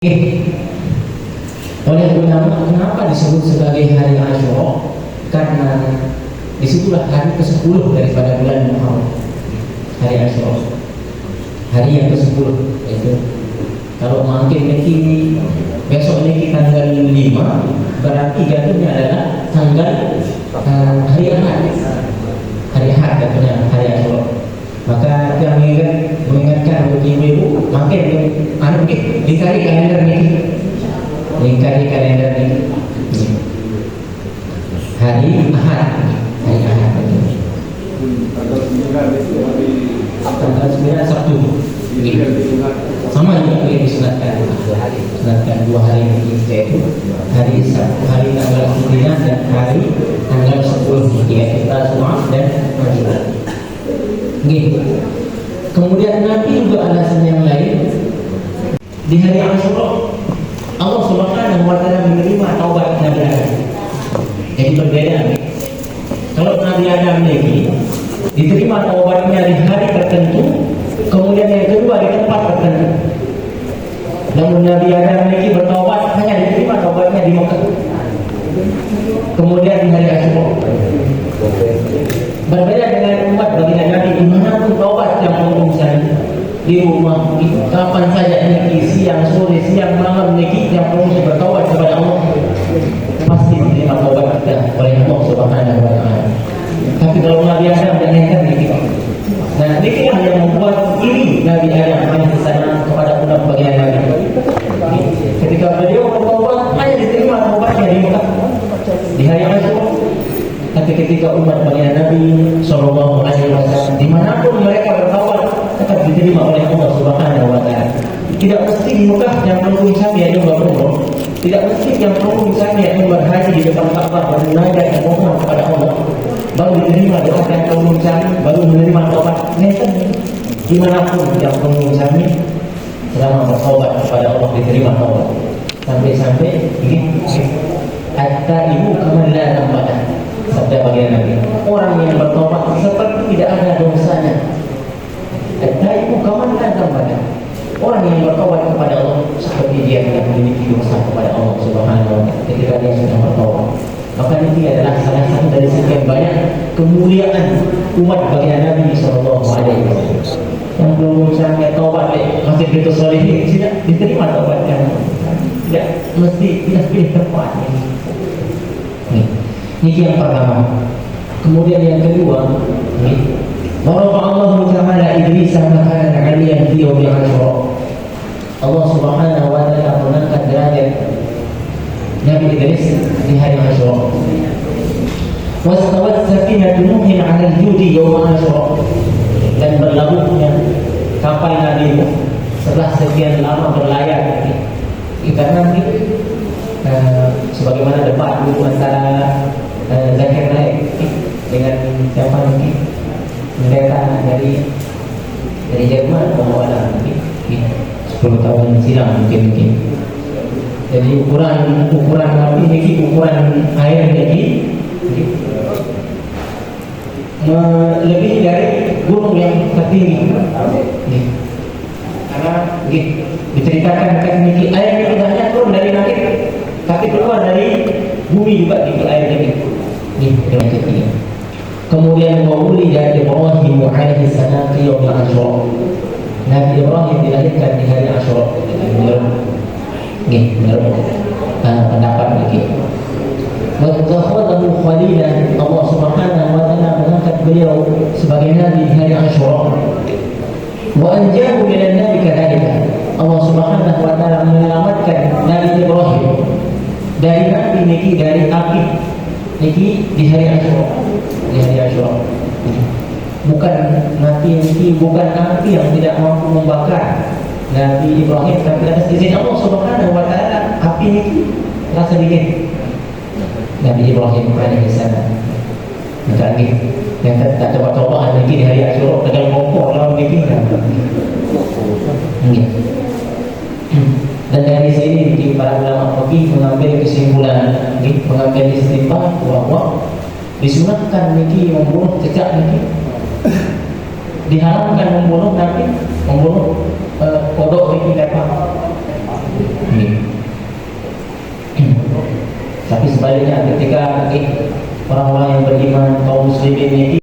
Oleh ulama, kenapa disebut sebagai hari Asyura? Karena disitulah hari ke-10 daripada bulan Muharram. Hari Asyura, hari yang ke-10 itu. Kalau makin ini besok ini tanggal 5, berarti jatuhnya adalah tanggal hari Ahad. Hari Ahad jatuhnya hari Asyura. Maka yang mengingatkan bagi ibu makin dicari kalender ini, lingkari kalender ini. Hari Ahad, hari Ahad. Tanggal 9 Sabtu. Sama juga yang disunatkan 2 hari ini, yaitu hari Sabtu, hari tanggal 9 dan hari tanggal 10, yaitu Tasawuf dan Majulah. Gitu. Kemudian Nabi juga alasan yang lain. Di hari Asyura Allah Subhanahu wa taala menerima taubat Nabi Adam. Jadi berbeda. Kalau Nabi Adam ini diterima taubatnya di hari tertentu, kemudian yang kedua di tempat tertentu. Namun Nabi Adam ini bertaubat hanya diterima taubatnya di Mekah. Kemudian di hari Asyura. Berbeda dengan umat baginda Nabi, dimanapun taubat yang umum misalnya di rumah, kapan saja niki, siang, sore, siang, malam niki, yang umum bertaubat kepada Allah pasti diterima taubat kita oleh Allah Subhanahu wa taala. Tapi kalau Nabi Adam dan yang niki, nah niki yang membuat iri Nabi Adam alaihissalam kepada umat baginda Nabi. Ketika beliau bertaubat hanya diterima taubatnya di Mekah di hari Asyura. Tapi ketika umat baginda Nabi Sallallahu Alaihi Wasallam dimanapun mereka bertaubat tetap diterima oleh Allah Subhanahu Wa Taala. Tidak mesti di Mekah yang perlu misalnya yang berumrah, tidak mesti yang perlu misalnya yang berhaji di depan Ka'bah bernajat dan mohon kepada Allah baru diterima doa yang perlu misalnya, baru menerima taubat. Neten dimanapun yang perlu misalnya selama bertaubat kepada Allah diterima taubat. Sampai-sampai ini hatta ibu kemana tambahkan. Sabda baginda Nabi, orang yang bertobat seperti tidak ada dosanya. Itu kawan kan kepada orang yang bertobat kepada Allah seperti dia tidak memiliki dosa kepada Allah Subhanahu wa taala ketika dia sudah bertobat. Maka ini adalah salah satu dari sekian banyak kemuliaan umat baginda Nabi Sallallahu Alaihi Wasallam. Yang belum misalnya tobat masih begitu solihin tidak diterima tobatnya. Tidak mesti tidak pilih tempat ini. Ini yang pertama. Kemudian yang kedua, Allah Ta'ala Idris makanan 'aliyan fi yaumi Asyura. Allah Subhanahu wa taala mengangkat derajat Nabi Idris di hari Asyura. Wastawat safinatu Nuhin 'ala al-judi yaum Asyura. Dan berlabuhnya kapal Nabi Nuh setelah sekian lama berlayar. Karena sebagaimana debat dulu antara Zakir Naik dengan siapa lagi mereka dari Jerman membawa mungkin 10 tahun silam mungkin. Jadi ukuran api ini ukuran air ini lebih dari gunung yang tertinggi. Karena diceritakan teknik air ini tidak hanya turun dari langit, tapi keluar dari bumi juga di air ini. Kemudian maulid dari Ibrahim alaihi salam di yaum Asyura. Nabi Ibrahim dilahirkan di hari Asyura. Menurut pendapat lagi. Wa takhadahu khalilan, Allah Subhanahu wa taala mengangkat beliau sebagai nabi di hari Asyura. Wa anjahu minan nabi kadzalika. Allah Subhanahu wa taala menyelamatkan Nabi Ibrahim dari nabi niki dari api niki di hari Asyura. Di hari Asyura. Bukan nabi niki bukan api yang tidak mampu membakar Nabi Ibrahim, tapi atas izin Allah Subhanahu wa taala api niki rasa dingin Nabi Ibrahim alaihi salam. Maka ini yang tak coba-coba niki di hari Asyura tegal kompor lawan niki. Dan dari sini para ulama fikih mengambil kesimpulan, mengambil istinbat bahwa disunatkan niki membunuh cecak niki, diharamkan membunuh tapi membunuh kodok niki dapat. Ini. Tapi sebaliknya ketika orang-orang yang beriman kaum muslimin ini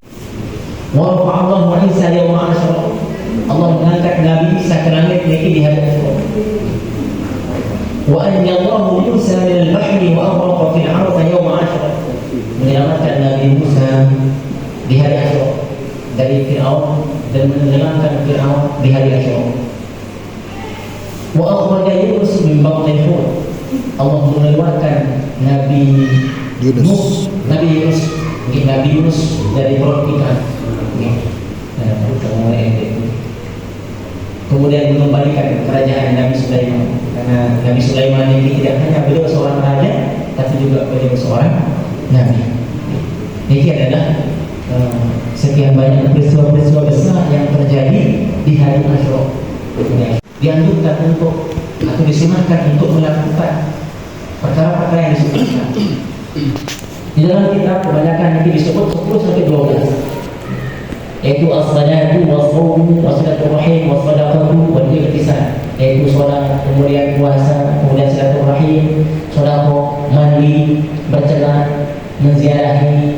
wa rafa'allahu Isa yauma Asyura, Allah mengangkat Nabi Isa ke langit di hari Asyura. Wa anjallahu Musa min al-bahri wa aghraqa Fir'auna yauma Asyura, menyelamatkan Nabi Musa di hari Asyura dari Fir'aun dan menenggelamkan Fir'aun di hari Asyura. Wa akhraja Yunus min batnil hut, Allah mengeluarkan Nabi Yunus dari perut ikan. Kemudian mengembalikan kerajaan Nabi Sulaiman, karena Nabi Sulaiman ini tidak hanya beliau seorang raja, tapi juga beliau seorang nabi. Ini adalah sekian banyak peristiwa-peristiwa besar yang terjadi di hari Asyura. Dianjurkan untuk atau disunahkan untuk melakukan perkara-perkara yang disebutkan. Di dalam kitab kebanyakan ini disebut 10 sampai 12, yaitu as-salatu was-shaumu was-silaturrahim was-sadaqatu wal-ihtisan, yaitu salat, kemudian puasa, kemudian silaturahim, sedekah, mandi, bercelah, menziarahi,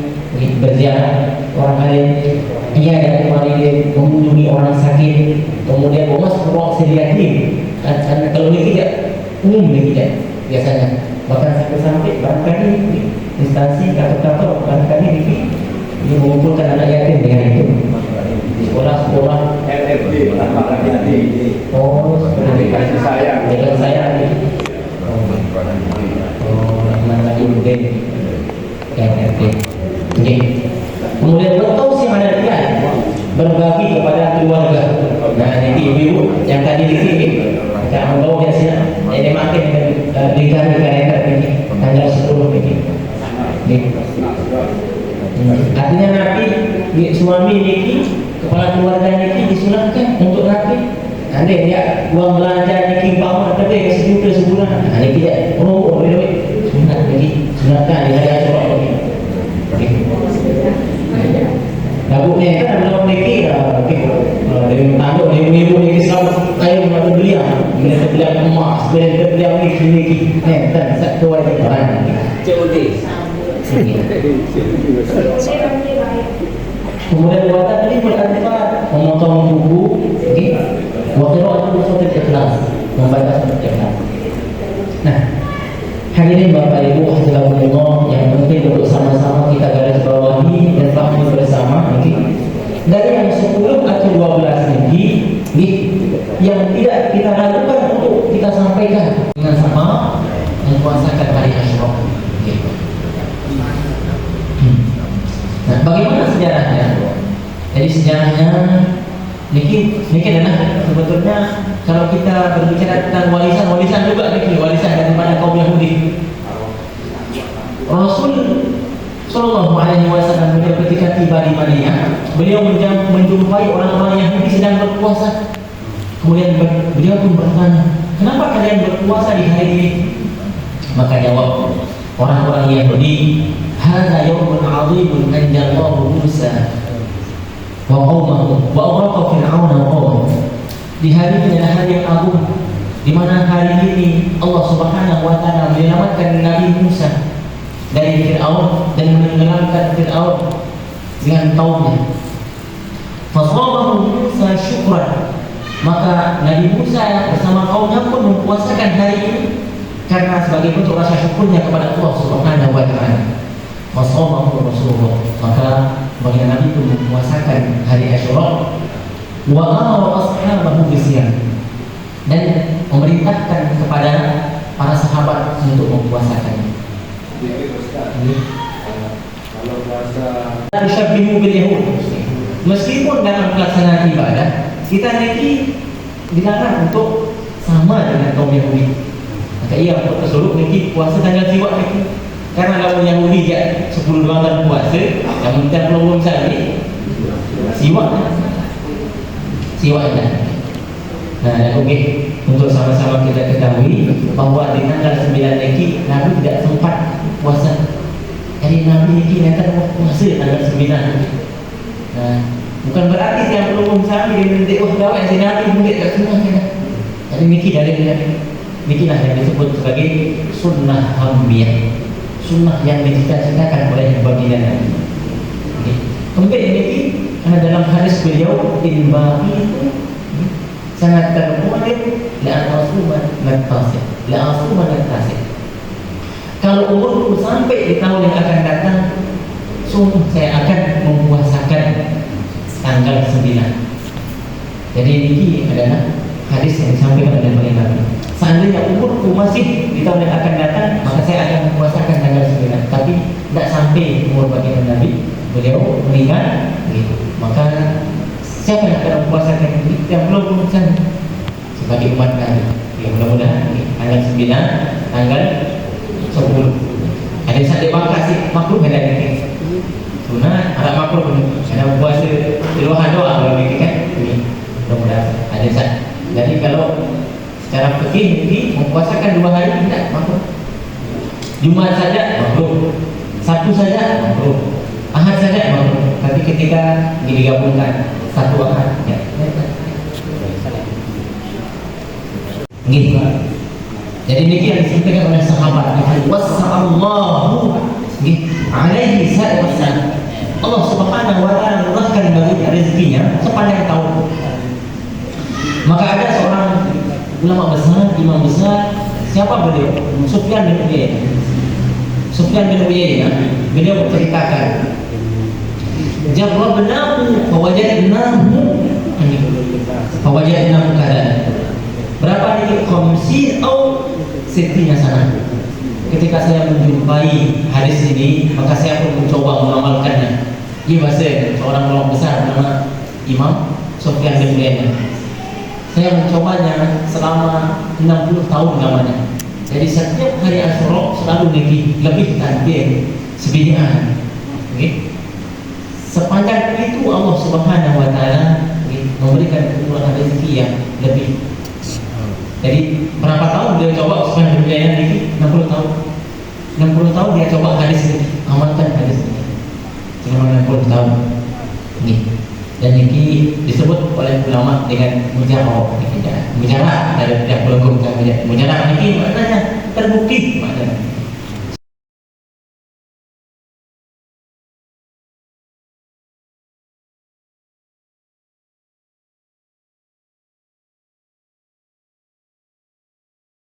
berziarah orang alim, ia dan kemarin mengunjungi orang sakit, kemudian memasuk ruang yatim. Karena kalau ini tidak umum, ini tidak biasanya, bahkan sampai barangkali instansi kantor-kantor barangkali ini mengumpulkan anak yatim dengan itu di sekolah-sekolah. Oh, seperti saya mana mungkin RT. Kemudian bertausiah ada dia berbagi kepada keluarga. Nah, ini ibu yang tadi di sini jangan bawa dia sini. Ini makin dikari kereta ini tanggal 10 ini. Artinya Nabi suami niki, kepala keluarga niki disunahkan untuk Nabi. Nanti dia uang belanja niki bawa tapi sejuta sebulan. Nah, niki dia sunat niki sunatkan di hari Asyura ini. Daguknya kan dalam niki dari tanduk ibu niki selalu kayu mata beliau, beliau emas, beliau niki dan satu lagi orang COD. Kemudian buatan tadi berarti memotong buku, waktu itu sudah ikhlas, membaca surat ikhlas. Nah, hadirin Bapak Ibu hadirin yang penting untuk sama-sama kita garis bawahi dan pahami bersama dari yang 10 atau 12 ini yang tidak kita lakukan untuk kita sampaikan dengan sama mempuasakan hari Asyura. Nah, bagaimana sejarahnya? Jadi sejarahnya niki adalah sebetulnya kalau kita berbicara tentang warisan juga warisan dari mana kaum Yahudi. Rasul Shallallahu Alaihi Wasallam ketika tiba di Madinah, beliau menjumpai orang-orang Yahudi sedang berpuasa. Kemudian beliau pun bertanya, kenapa kalian berpuasa di hari ini? Maka jawab orang-orang Yahudi, hadza yawmun 'azimun anjallahu Musa wa qaumahu wa aghraqa Fir'auna wa qaumahu. Di hari ini adalah hari yang agung, di mana hari ini Allah Subhanahu wa taala menyelamatkan Nabi Musa dari Fir'aun dan menenggelamkan Fir'aun dengan kaumnya. Fasabahu Musa syukran, maka Nabi Musa bersama kaumnya pun mempuasakan hari ini karena sebagai bentuk rasa syukurnya kepada Allah Subhanahu wa taala. Fasabahu Rasulullah, maka baginda Nabi pun mempuasakan hari Asyura. Wa amara ashabahu bisiyam, dan memerintahkan kepada para sahabat untuk mempuasakannya. Kalau puasa syabbihu bil yahud, meskipun dalam pelaksanaan ibadah kita niki dilarang untuk sama dengan kaum Yahudi. Maka ia untuk kesuruh niki puasa tanggal siwak niki, karena kalau Yahudi dia 10 bulan puasa, yang kita belum sekali siwaknya. Nah, okey, untuk sama-sama kita ketahui bahwa di tanggal 9 niki Nabi tidak sempat puasa. Jadi Nabi ini nyata puasa tanggal 9. Nah, bukan berarti yang belum sampai dia nanti gawat si Nabi mungkin tak semua kita. Jadi niki dari Inilah yang disebut sebagai sunnah hamiyah, sunnah yang dicita-citakan oleh baginda Nabi. Kemudian ini karena dalam hadis beliau inbaqi itu sangat termuat la kalau umurku sampai di tahun yang akan datang, sungguh saya akan mempuasakan tanggal 9. Jadi ini adalah hadis yang disampaikan oleh Nabi. Seandainya umurku masih di tahun yang akan datang, maka saya akan mempuasakan tanggal 9. Tapi tidak sampai umur baginda Nabi, beliau meninggal, gitu. Maka siapa yang akan mempuasakan yang belum puasa sebagai umat Nabi? Ya mudah-mudahan tanggal 9, tanggal 10. Ada yang saya kasih makhluk ada ini. Sunnah ada makhluk ini. Ada puasa di luar doa kalau gitu kan. Ini mudah-mudahan ada saya. Jadi kalau secara fikih ini mempuasakan 2 hari tidak makhluk. Jumat saja makhluk, Sabtu saja makhluk, Ahad saja makhluk. Tapi ketika digabungkan satu Ahad ya. Gitu kan. Jadi ini yang disampaikan oleh sahabat. Wasallallahu alaihi wasallam. Allah Subhanahu wa taala murahkan bagi rezekinya sepanjang tahun. Maka ada seorang ulama besar, imam besar, siapa beliau? Sufyan bin Uyainah. Sufyan bin Uyainah, beliau menceritakan, "Jarrabnahu fawajadnahu kada." Berapa ini komisi atau setinya sana? Ketika saya menjumpai hadis ini, maka saya pun mencoba mengamalkannya. Ini bahasa seorang ulama besar nama Imam Sufyan bin Uyainah. Saya mencobanya selama 60 tahun lamanya. Jadi setiap hari Asyura selalu lebih tanbih sebidian. Okay? Sepanjang itu Allah Subhanahu wa taala memberikan kekuatan rezeki yang lebih. Jadi berapa tahun dia coba Sufyan bin Uyainah ini? 60 tahun. 60 tahun dia coba hadis ini, amalkan hadis ini. Selama 60 tahun. Ini. Dan ini disebut oleh ulama dengan mujarrah dari pihak pelengkap mujarrah ini maknanya terbukti maknanya